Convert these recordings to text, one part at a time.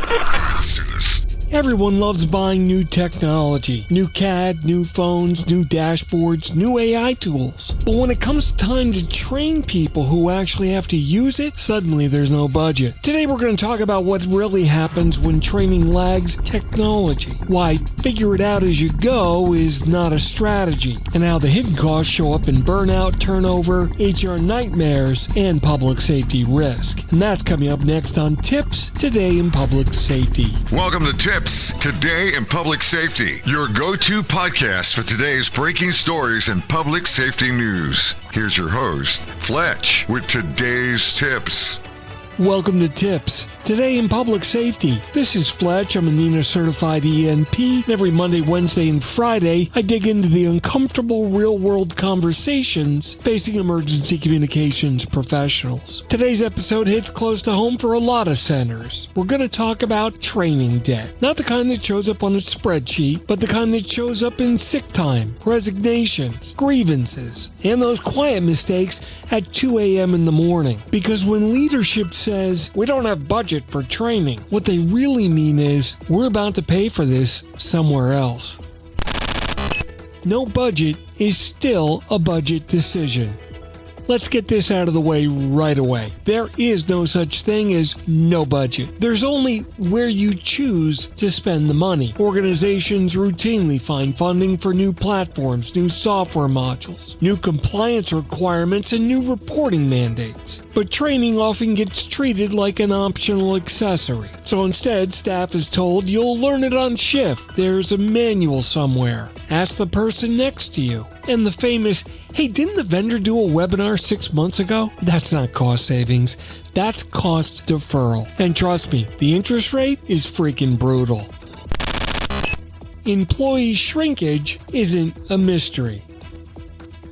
Let's do this. Everyone loves buying new technology, new CAD, new phones, new dashboards, new AI tools. But when it comes time to train people who actually have to use it, suddenly there's no budget. Today we're going to talk about what really happens when training lags technology, why figure it out as you go is not a strategy, and how the hidden costs show up in burnout, turnover, HR nightmares, and public safety risk. And that's coming up next on TiPS Today in Public Safety. Welcome to TiPS Today in Public Safety, your go-to podcast for today's breaking stories in public safety news. Here's your host, Fletch, with today's tips. Welcome to TiPS Today in Public Safety. This is Fletch. I'm a NENA certified ENP, and every Monday, Wednesday, and Friday, I dig into the uncomfortable real-world conversations facing emergency communications professionals. Today's episode hits close to home for a lot of centers. We're going to talk about training debt. Not the kind that shows up on a spreadsheet, but the kind that shows up in sick time, resignations, grievances, and those quiet mistakes at 2 a.m. in the morning. Because when leadership says, we don't have budget for training, what they really mean is, we're about to pay for this somewhere else. No budget is still a budget decision. Let's get this out of the way right away. There is no such thing as no budget. There's only where you choose to spend the money. Organizations routinely find funding for new platforms, new software modules, new compliance requirements, and new reporting mandates. But training often gets treated like an optional accessory. So instead, staff is told you'll learn it on shift. There's a manual somewhere. Ask the person next to you. And the famous, hey, didn't the vendor do a webinar 6 months ago? That's not cost savings. That's cost deferral. And trust me, the interest rate is freaking brutal. Employee shrinkage isn't a mystery.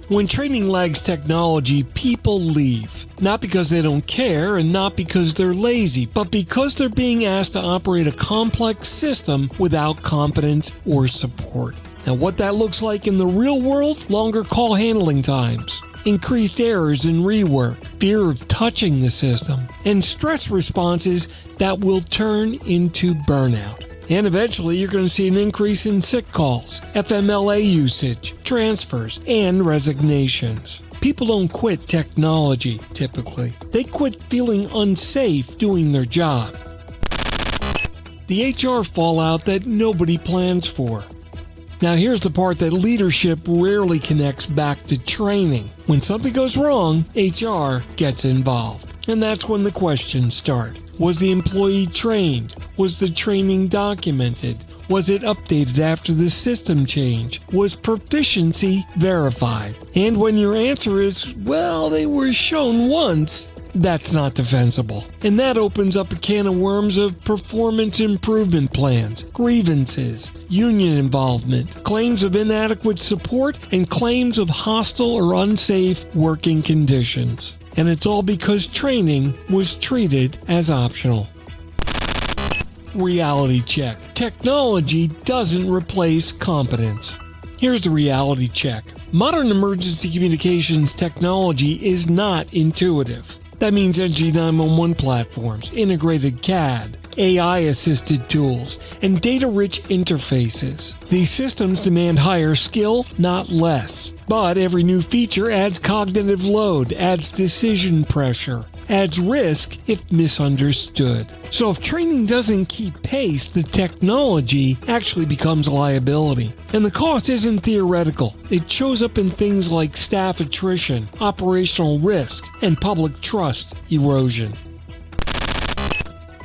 When training lags technology, people leave. Not because they don't care and not because they're lazy, but because they're being asked to operate a complex system without competence or support. Now, what that looks like in the real world, longer call handling times, increased errors and rework, fear of touching the system, and stress responses that will turn into burnout. And eventually, you're going to see an increase in sick calls, FMLA usage, transfers, and resignations. People don't quit technology, typically. They quit feeling unsafe doing their job. The HR fallout that nobody plans for. Now here's the part that leadership rarely connects back to training. When something goes wrong, HR gets involved. And that's when the questions start. Was the employee trained? Was the training documented? Was it updated after the system change? Was proficiency verified? And when your answer is, well, they were shown once, that's not defensible. And that opens up a can of worms of performance improvement plans, grievances, union involvement, claims of inadequate support, and claims of hostile or unsafe working conditions. And it's all because training was treated as optional. Reality check. Technology doesn't replace competence. Here's the reality check. Modern emergency communications technology is not intuitive. That means NG911 platforms, integrated CAD, AI-assisted tools, and data-rich interfaces. These systems demand higher skill, not less. But every new feature adds cognitive load, adds decision pressure, adds risk if misunderstood. So if training doesn't keep pace, the technology actually becomes a liability. And the cost isn't theoretical. It shows up in things like staff attrition, operational risk, and public trust erosion.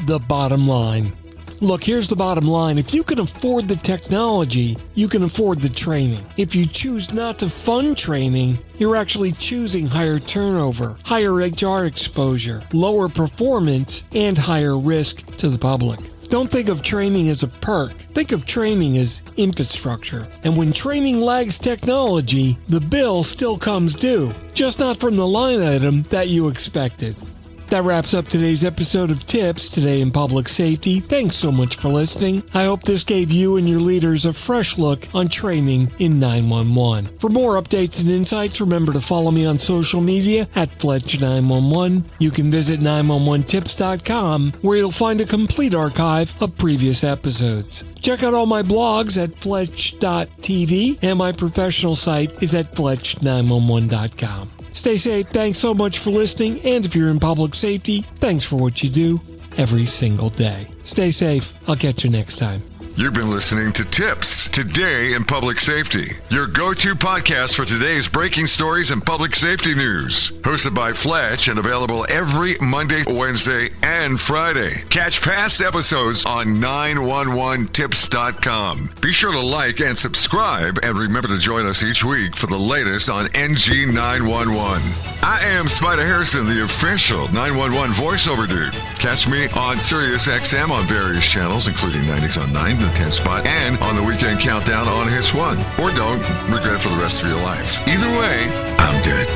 The bottom line. Look, here's the bottom line. If you can afford the technology, you can afford the training. If you choose not to fund training, you're actually choosing higher turnover, higher HR exposure, lower performance, and higher risk to the public. Don't think of training as a perk. Think of training as infrastructure. And when training lags technology, the bill still comes due, just not from the line item that you expected. That wraps up today's episode of TiPS, Today in Public Safety. Thanks so much for listening. I hope this gave you and your leaders a fresh look on training in 911. For more updates and insights, remember to follow me on social media at Fletch911. You can visit 911tips.com, where you'll find a complete archive of previous episodes. Check out all my blogs at fletch.tv, and my professional site is at fletch911.com. Stay safe, thanks so much for listening, and if you're in public safety, thanks for what you do every single day. Stay safe, I'll catch you next time. You've been listening to TiPS, Today in Public Safety, your go-to podcast for today's breaking stories and public safety news. Hosted by Fletch and available every Monday, Wednesday, and Friday. Catch past episodes on 911tips.com. Be sure to like and subscribe, and remember to join us each week for the latest on NG 911. I am Spider Harrison, the official 911 voiceover dude. Catch me on Sirius XM on various channels, including 90s on 9, the 10 spot, and on the Weekend Countdown on Hits 1. Or don't regret it for the rest of your life. Either way, I'm good.